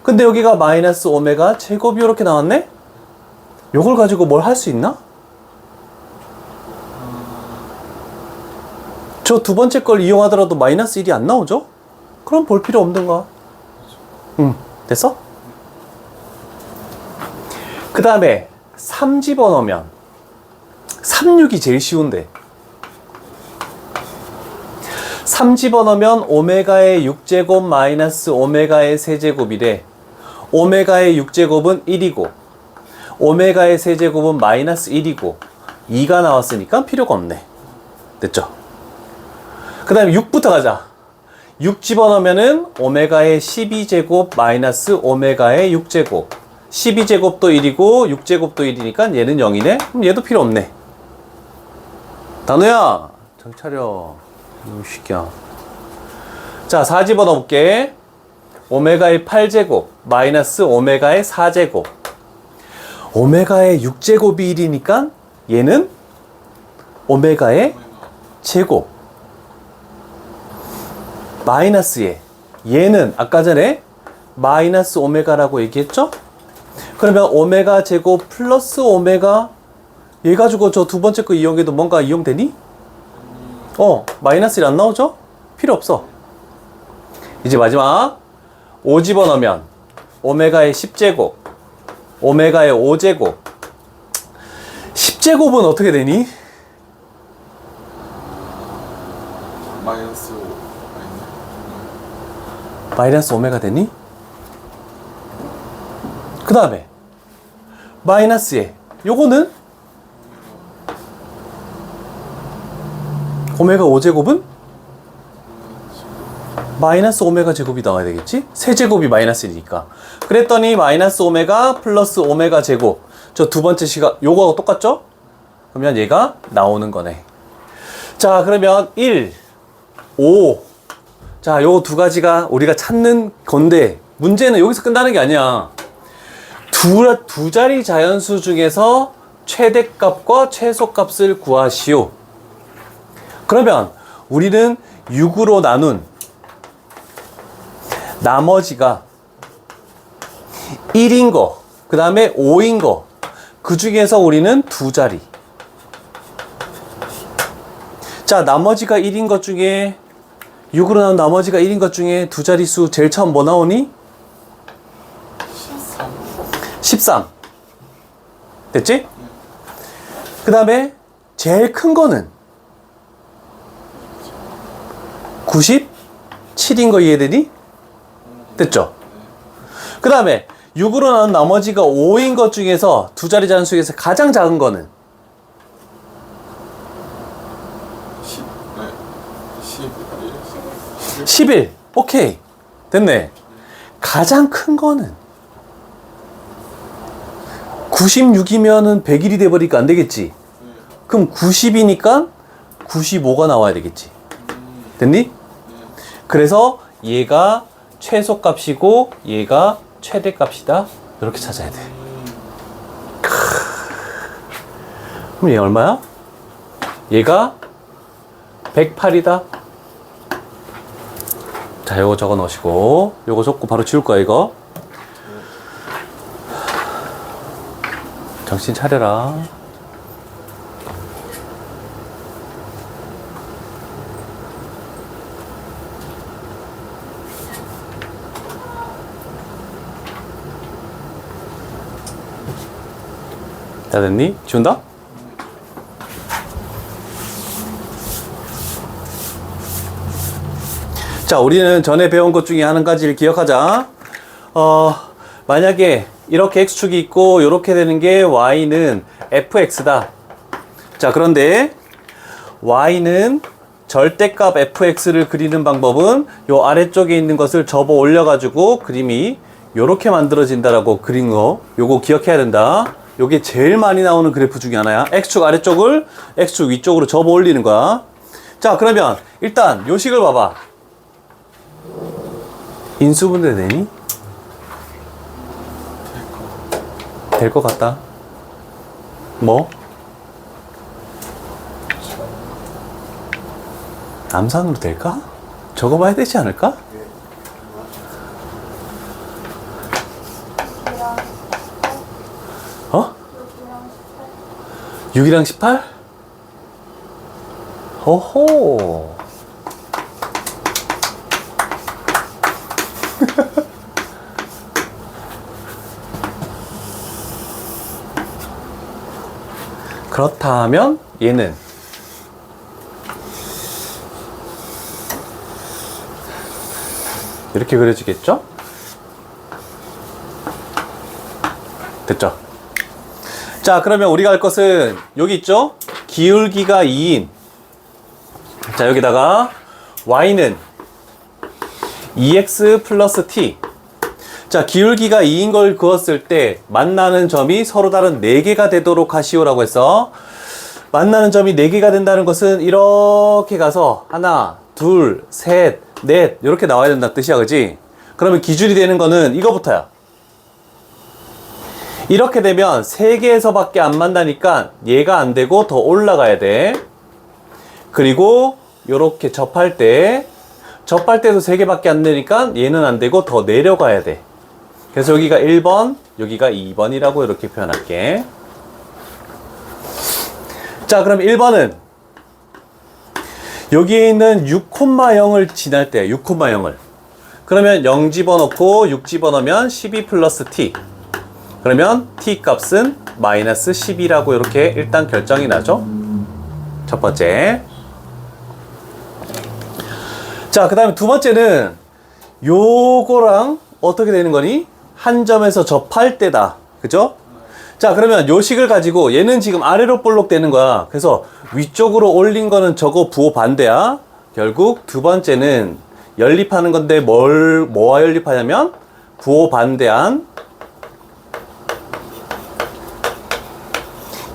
근데 여기가 마이너스 오메가 제곱이 이렇게 나왔네? 요걸 가지고 뭘 할 수 있나? 저 두 번째 걸 이용하더라도 마이너스 1이 안 나오죠? 그럼 볼 필요 없는가? 됐어? 그 다음에 3 집어넣으면 3, 6이 제일 쉬운데 3 집어넣으면 오메가의 6제곱 마이너스 오메가의 세제곱이래. 오메가의 6제곱은 1이고 오메가의 세제곱은 마이너스 1이고 2가 나왔으니까 필요가 없네. 됐죠? 그 다음에 6부터 가자. 6 집어넣으면은 오메가의 12제곱 마이너스 오메가의 6제곱 12제곱도 1이고 6제곱도 1이니까 얘는 0이네? 그럼 얘도 필요 없네. 단우야 정신 차려. 이 새끼야. 자, 4 집어넣을게. 오메가의 8제곱 마이너스 오메가의 4제곱 오메가의 6제곱이 1이니까 얘는 오메가의 제곱 마이너스에 얘는 아까 전에 마이너스 오메가라고 얘기했죠? 그러면 오메가 제곱 플러스 오메가 얘 가지고 저 두 번째 거 이용해도 뭔가 이용되니? 마이너스 1 안 나오죠? 필요 없어. 이제 마지막 5 집어넣으면 오메가의 10제곱 오메가의 5제곱 10제곱은 어떻게 되니? 마이너스 5 마이너스 오메가 되니? 그 다음에 마이너스에 요거는 오메가 5제곱은 마이너스 오메가 제곱이 나와야 되겠지? 세제곱이 마이너스 1이니까. 그랬더니 마이너스 오메가 플러스 오메가 제곱 저 두 번째 시각 요거하고 똑같죠? 그러면 얘가 나오는 거네. 자, 그러면 1, 5 자, 요 두 가지가 우리가 찾는 건데 문제는 여기서 끝나는 게 아니야. 두 자리 자연수 중에서 최대값과 최소값을 구하시오. 그러면 우리는 6으로 나눈 나머지가 1인 거, 그 다음에 5인 거, 그 중에서 우리는 두 자리. 자, 나머지가 1인 것 중에 6으로 나눈 나머지가 1인 것 중에 두 자릿수 제일 처음 뭐 나오니? 13. 됐지? 그 다음에 제일 큰 거는 97인 거 이해되니? 됐죠? 그 다음에 6으로 나눈 나머지가 5인 것 중에서 두 자리 잔수에서 가장 작은 거는 11. 오케이. 됐네. 가장 큰 거는 96이면은 101이 돼버리니까 안 되겠지? 그럼 90이니까 95가 나와야 되겠지. 됐니? 그래서 얘가 최소값이고 얘가 최대값이다. 이렇게 찾아야 돼. 그럼 얘 얼마야? 얘가 108이다. 자, 요거 적어 넣으시고, 요거 적고 바로 지울 거야, 이거. 정신 차려라. 다 됐니? 지운다? 자, 우리는 전에 배운 것 중에 한 가지를 기억하자. 만약에 이렇게 x축이 있고 이렇게 되는 게 y는 fx다. 자, 그런데 y는 절대값 fx를 그리는 방법은 요 아래쪽에 있는 것을 접어 올려가지고 그림이 요렇게 만들어진다라고 그린 거, 요거 기억해야 된다. 요게 제일 많이 나오는 그래프 중에 하나야. x축 아래쪽을 x축 위쪽으로 접어 올리는 거야. 자, 그러면 일단 요 식을 봐봐. 인수분해 되니? 될 것 같다. 뭐? 암산으로 될까? 적어봐야 되지 않을까? 어? 6이랑 18? 호호. 그렇다면 얘는 이렇게 그려지겠죠? 됐죠? 자, 그러면 우리가 할 것은 여기 있죠? 기울기가 2인, 자, 여기다가 y는 2x 플러스 t. 자, 기울기가 2인 걸 그었을 때 만나는 점이 서로 다른 4개가 되도록 하시오라고 해서, 만나는 점이 4개가 된다는 것은 이렇게 가서 하나, 둘, 셋, 넷 이렇게 나와야 된다는 뜻이야, 그지? 그러면 기준이 되는 거는 이거부터야. 이렇게 되면 3개에서밖에 안 만나니까 얘가 안 되고 더 올라가야 돼. 그리고 요렇게 접할 때도 3개밖에 안 되니까 얘는 안 되고 더 내려가야 돼. 그래서 여기가 1번, 여기가 2번이라고 이렇게 표현할게. 자, 그럼 1번은 여기에 있는 6,0을 지날 때 6,0을 그러면 0 집어넣고 6 집어넣으면 12 플러스 t. 그러면 t 값은 마이너스 10이라고 이렇게 일단 결정이 나죠. 첫 번째. 자, 그 다음에 두 번째는 요거랑 어떻게 되는 거니? 한 점에서 접할 때다. 그죠? 자, 그러면 요 식을 가지고 얘는 지금 아래로 볼록 되는 거야. 그래서 위쪽으로 올린 거는 저거 부호 반대야. 결국 두 번째는 연립하는 건데 뭐와 연립하냐면 부호 반대한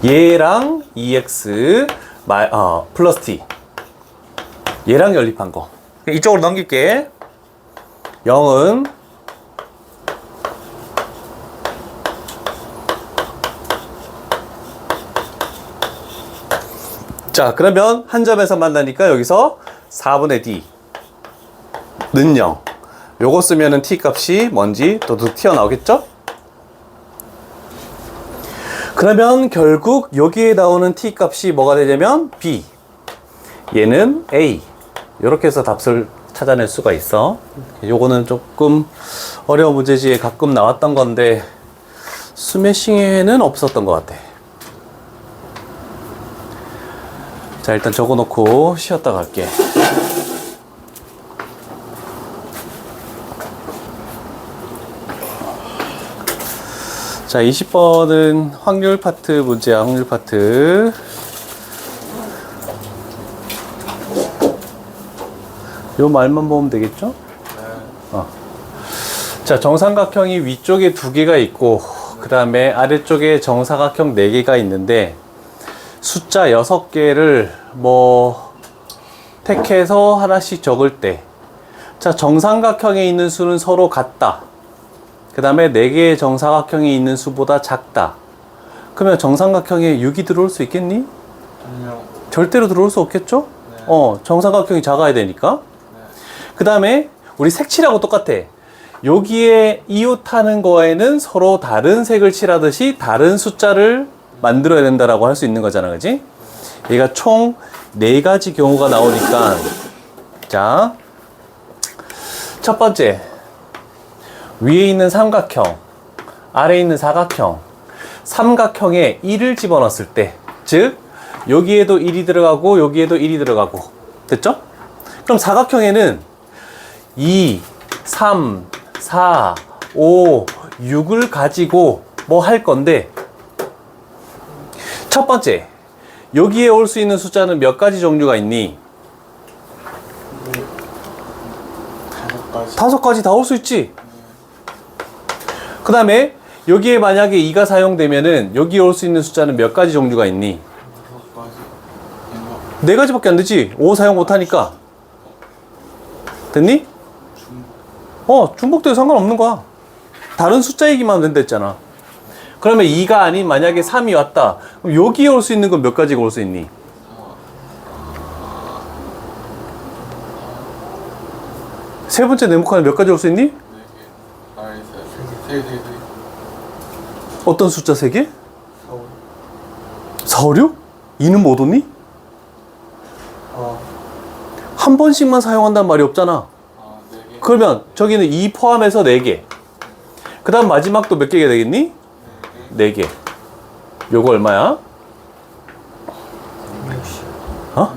얘랑 2x 플러스 t 얘랑 연립한 거. 이쪽으로 넘길게. 0은 자, 그러면 한 점에서 만나니까 여기서 4분의 d는 0. 요거 쓰면은 t 값이 뭔지 또 튀어나오겠죠? 그러면 결국 여기에 나오는 t 값이 뭐가 되냐면 b, 얘는 a. 이렇게 해서 답을 찾아낼 수가 있어. 요거는 조금 어려운 문제지에 가끔 나왔던 건데 스매싱에는 없었던 것 같아. 자, 일단 적어놓고 쉬었다 갈게. 자, 20번은 확률 파트 문제야. 확률 파트. 요 말만 보면 되겠죠? 자, 정삼각형이 위쪽에 2개가 있고 그 다음에 아래쪽에 정사각형 4개가 있는데, 숫자 6개를 뭐 택해서 하나씩 적을 때, 자, 정삼각형에 있는 수는 서로 같다. 그 다음에 4개의 정사각형에 있는 수보다 작다. 그러면 정삼각형에 6이 들어올 수 있겠니? 아니요. 절대로 들어올 수 없겠죠? 네. 정삼각형이 작아야 되니까. 네. 그 다음에 우리 색칠하고 똑같아. 여기에 이웃하는 거에는 서로 다른 색을 칠하듯이 다른 숫자를 만들어야 된다라고 할 수 있는 거잖아, 그지? 얘가 총 4가지 경우가 나오니까, 자, 첫 번째, 위에 있는 삼각형, 아래에 있는 사각형, 삼각형에 1을 집어넣었을 때, 즉 여기에도 1이 들어가고 여기에도 1이 들어가고, 됐죠? 그럼 사각형에는 2, 3, 4, 5, 6을 가지고 뭐 할 건데, 첫 번째, 여기에 올 수 있는 숫자는 몇 가지 종류가 있니? 5가지. 5가지 다 올 수 있지. 그 다음에 여기에 만약에 2가 사용되면은 여기에 올 수 있는 숫자는 몇 가지 종류가 있니? 5가지. 4가지밖에 안 되지. 5 사용 못하니까. 됐니? 중복돼도 상관없는 거야. 다른 숫자 얘기만 하면 된다 했잖아. 그러면 2가 아닌 만약에 3이 왔다. 그럼 여기에 올 수 있는 건 몇 가지가 올 수 있니? 세 번째 네모칸에 몇 가지 올 수 있니? 4개. 아니, 3개. 어떤 숫자 3개? 4, 4, 5, 6? 2는 못 오니? 한 번씩만 사용한다는 말이 없잖아. 4개. 그러면 저기는 2 포함해서 4개. 그 다음 마지막도 몇 개가 되겠니? 4개. 요거 얼마야? 360. 어?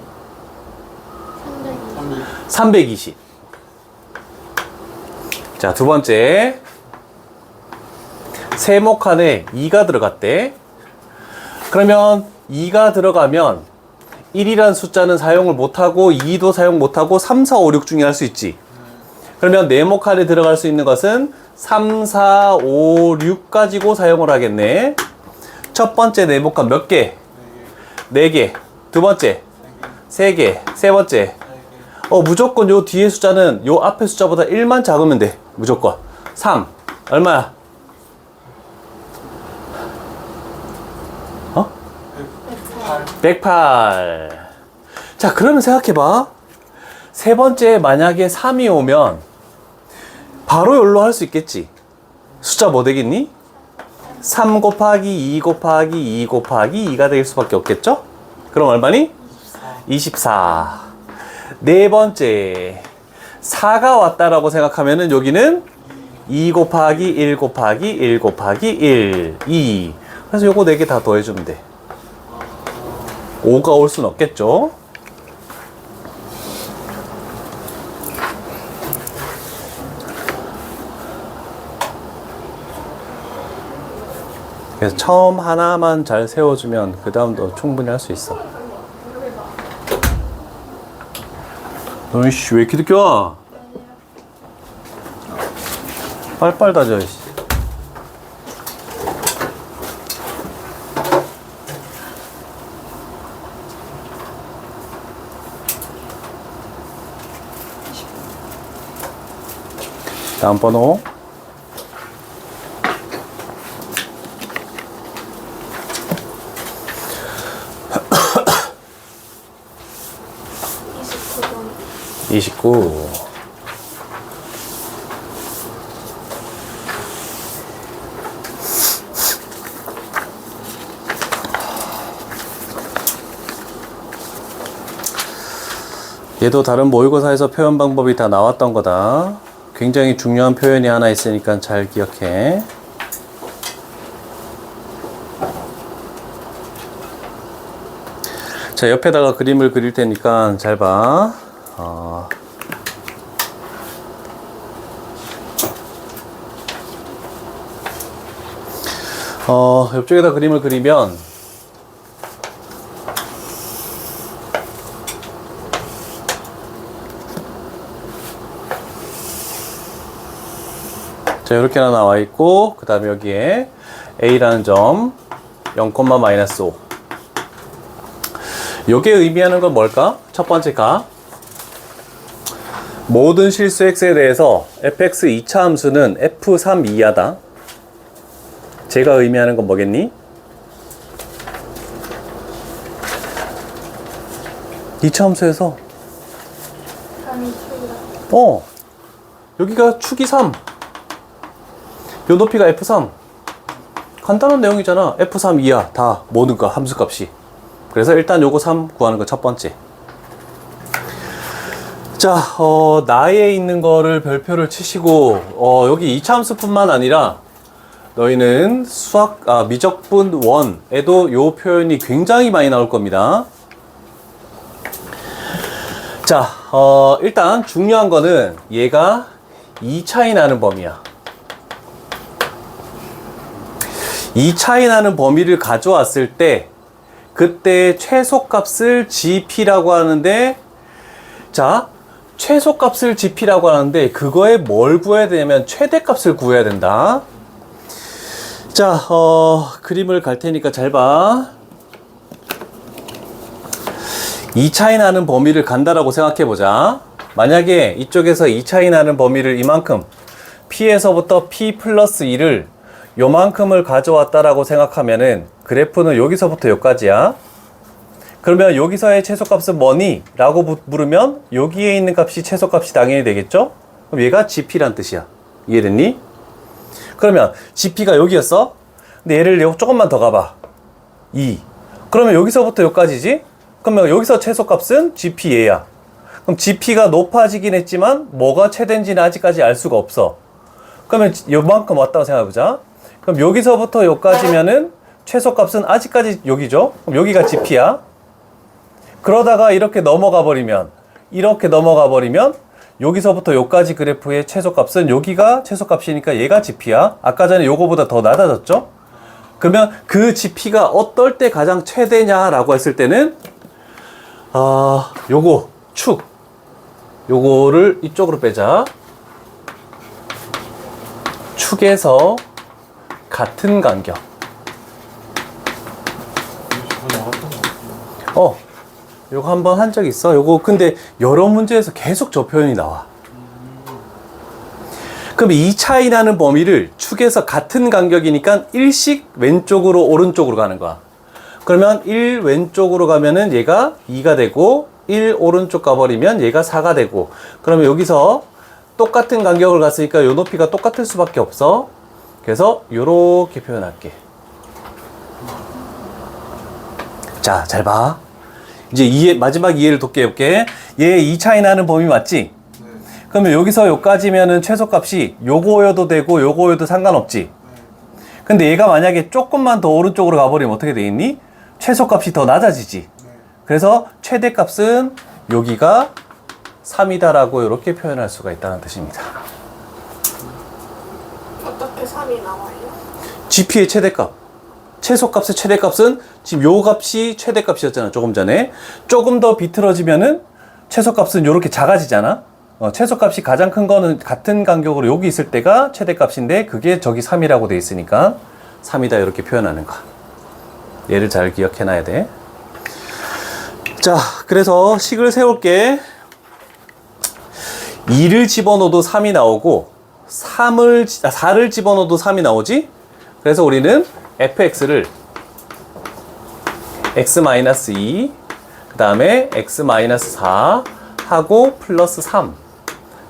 300. 320. 자, 두 번째. 세모칸에 2가 들어갔대. 그러면 2가 들어가면 1이란 숫자는 사용을 못하고 2도 사용 못하고 3, 4, 5, 6 중에 할 수 있지. 그러면 네모칸에 들어갈 수 있는 것은 3, 4, 5, 6 가지고 사용을 하겠네. 첫 번째 네모칸 몇 개? 4개. 두 번째 3개. 세 번째 무조건 요 뒤에 숫자는 요 앞에 숫자보다 1만 작으면 돼. 무조건 3. 얼마야? 108. 자, 그러면 생각해봐. 세 번째 만약에 3이 오면 바로 여기로 할 수 있겠지. 숫자 뭐 되겠니? 3 곱하기 2 곱하기 2 곱하기 2가 될 수밖에 없겠죠? 그럼 얼마니? 24. 네 번째 4가 왔다라고 생각하면은 여기는 2 곱하기 1 곱하기 1 곱하기 1 2. 그래서 요거 4개 다 더해주면 돼. 5가 올 순 없겠죠? 그래서 처음 하나만 잘 세워주면 그 다음도 충분히 할 수 있어. 너이씨 왜 이렇게 늦게 와? 빨빨 다져. 다음 번호 29. 얘도 다른 모의고사에서 표현 방법이 다 나왔던 거다. 굉장히 중요한 표현이 하나 있으니까 잘 기억해. 자, 옆에다가 그림을 그릴 테니까 잘 봐. 옆쪽에다 그림을 그리면 자, 이렇게 하나 나와 있고, 그 다음에 여기에 A라는 점 0, -5 요게 의미하는 건 뭘까? 첫 번째 가 모든 실수 x에 대해서 fx 2차 함수는 f3 이하다. 제가 의미하는 건 뭐겠니? 2차 함수에서 3이 축이다. 여기가 축이 3, 요 높이가 f3. 간단한 내용이잖아. f3 이하 다 모든 거 함수값이. 그래서 일단 요거 3 구하는 거 첫 번째. 자, 나에 있는 거를 별표를 치시고, 여기 2차 함수뿐만 아니라 너희는 미적분 1에도 요 표현이 굉장히 많이 나올 겁니다. 자, 일단 중요한 거는 얘가 2차이 나는 범위야. 2차이 나는 범위를 가져왔을 때 그때 최소값을 GP라고 하는데, 자, 최소값을 GP라고 하는데 그거에 뭘 구해야 되냐면 최대값을 구해야 된다. 자, 그림을 갈 테니까 잘 봐. 2차이 나는 범위를 간다라고 생각해 보자. 만약에 이쪽에서 2차이 나는 범위를 이만큼 P에서부터 P 플러스 2를 요만큼을 가져왔다라고 생각하면은 그래프는 여기서부터 여기까지야. 그러면 여기서의 최소값은 뭐니? 라고 물으면 여기에 있는 값이 최소값이 당연히 되겠죠? 그럼 얘가 GP란 뜻이야. 이해됐니? 그러면 GP가 여기였어? 근데 얘를 조금만 더 가봐. 2. 그러면 여기서부터 여기까지지? 그러면 여기서 최소값은 GP 얘야. 그럼 GP가 높아지긴 했지만 뭐가 최대인지는 아직까지 알 수가 없어. 그러면 요만큼 왔다고 생각해보자. 그럼 여기서부터 여기까지면은 최소값은 아직까지 여기죠? 그럼 여기가 GP야. 그러다가 이렇게 넘어가 버리면 여기서부터 여기까지 그래프의 최소값은 여기가 최소값이니까 얘가 GP야. 아까 전에 요거보다 더 낮아졌죠? 그러면 그 GP가 어떨 때 가장 최대냐라고 했을 때는 요거 축 요거를 이쪽으로 빼자. 축에서 같은 간격. 요거 한번 한 적 있어. 요거 근데 여러 문제에서 계속 저 표현이 나와. 그럼 이 차이 나는 범위를 축에서 같은 간격이니까 1씩 왼쪽으로 오른쪽으로 가는 거야. 그러면 1 왼쪽으로 가면은 얘가 2가 되고 1 오른쪽 가버리면 얘가 4가 되고, 그러면 여기서 똑같은 간격을 갔으니까 요 높이가 똑같을 수밖에 없어. 그래서 요렇게 표현할게. 자, 잘 봐. 이제 마지막 이해를 돕게 해볼게. 얘 2 차이 나는 범위 맞지? 네. 그러면 여기서 요까지면은 최소값이 요거여도 되고 요거여도 상관없지? 근데 얘가 만약에 조금만 더 오른쪽으로 가버리면 어떻게 되겠니? 최소값이 더 낮아지지? 그래서 최대값은 여기가 3이다라고 이렇게 표현할 수가 있다는 뜻입니다. 어떻게 3이 나와요? GP의 최대값. 최소값의 최대값은 지금 요 값이 최대값이었잖아, 조금 전에. 조금 더 비틀어지면은 최소값은 요렇게 작아지잖아. 최소값이 가장 큰 거는 같은 간격으로 여기 있을 때가 최대값인데 그게 저기 3이라고 돼 있으니까 3이다 이렇게 표현하는 거. 얘를 잘 기억해 놔야 돼. 자, 그래서 식을 세울게. 2를 집어넣어도 3이 나오고 4를 집어넣어도 3이 나오지? 그래서 우리는 fx를 x-2 그 다음에 x-4 하고 플러스 3.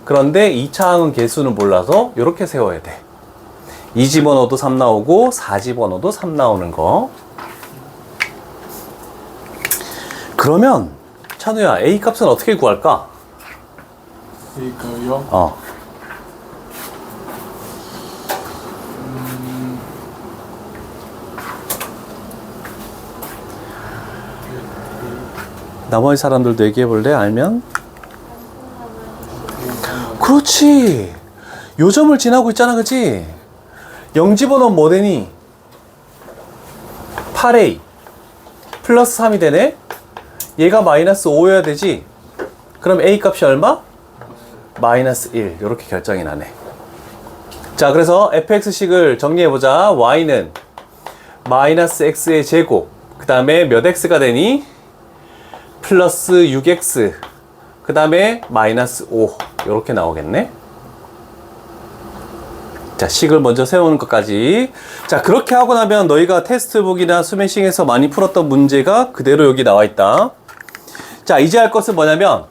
그런데 2차 항은 개수는 몰라서 이렇게 세워야 돼. 2 집어넣어도 3 나오고 4 집어넣어도 3 나오는 거. 그러면 찬우야, a 값은 어떻게 구할까? 이거요? 나머지 사람들도 얘기해 볼래? 알면? 그렇지. 요 점을 지나고 있잖아, 그치? 0 집어넣으면 뭐 되니? 8a 플러스 3이 되네? 얘가 마이너스 5여야 되지? 그럼 a 값이 얼마? 마이너스 1. 이렇게 결정이 나네. 자, 그래서 fx식을 정리해보자. y는 마이너스 x의 제곱, 그 다음에 몇 x가 되니? 플러스 6x 그 다음에 마이너스 5 이렇게 나오겠네. 자, 식을 먼저 세우는 것까지. 자, 그렇게 하고 나면 너희가 테스트북이나 스매싱에서 많이 풀었던 문제가 그대로 여기 나와 있다. 자, 이제 할 것은 뭐냐면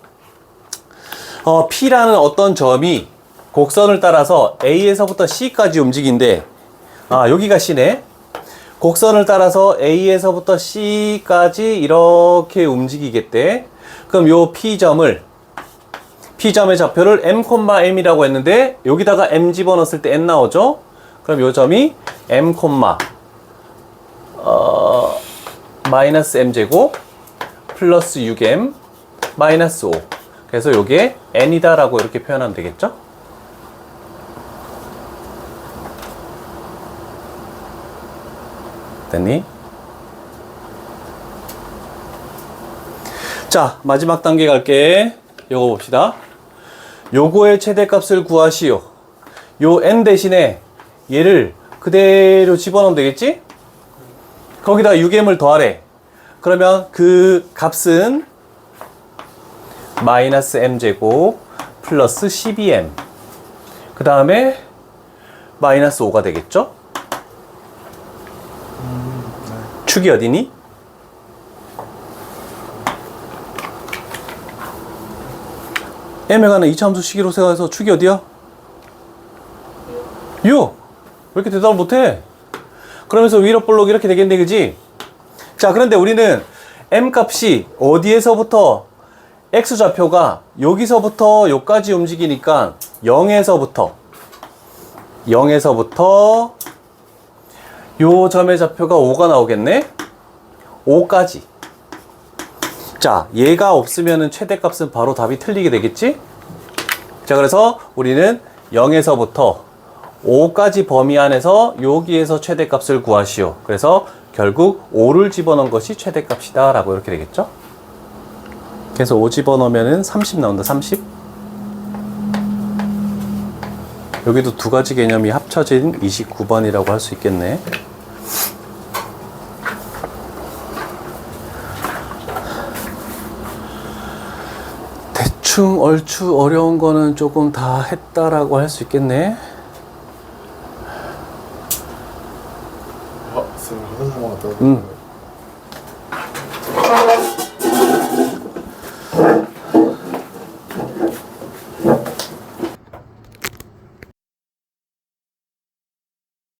P라는 어떤 점이 곡선을 따라서 A에서부터 C까지 움직인대. 아, 여기가 C네. 곡선을 따라서 A에서부터 C까지 이렇게 움직이겠대. 그럼 요 P점의 좌표를 M,M이라고 했는데 여기다가 M 집어넣었을 때 N 나오죠? 그럼 요 점이 M, 마이너스 M제곱 플러스 6M 마이너스 5. 그래서 요게 N이다 라고 이렇게 표현하면 되겠죠? 됐니? 자, 마지막 단계 갈게. 요거 봅시다. 요거의 최대값을 구하시오. 요 n 대신에 얘를 그대로 집어넣으면 되겠지? 거기다 6m을 더하래. 그러면 그 값은 마이너스 m제곱 플러스 12m 그 다음에 마이너스 5가 되겠죠? 축이 어디니? m에 관한 이차함수 식으로 생각해서 축이 어디야? 6! 왜 이렇게 대답을 못해? 그러면서 위로 볼록 이렇게 되겠네, 그지? 자, 그런데 우리는 m 값이 어디에서부터 x좌표가 여기서부터 여기까지 움직이니까 0에서부터 요 점의 좌표가 5가 나오겠네? 5까지. 자, 얘가 없으면은 최대값은 바로 답이 틀리게 되겠지? 자, 그래서 우리는 0에서부터 5까지 범위 안에서 여기에서 최대값을 구하시오. 그래서 결국 5를 집어넣은 것이 최대값이다 라고 이렇게 되겠죠? 그래서 5 집어넣으면은 30 나온다. 30. 여기도 두 가지 개념이 합쳐진 29번이라고 할 수 있겠네. 대충 얼추 어려운 거는 조금 다 했다라고 할 수 있겠네. 쌤 하던 거 같다. 응.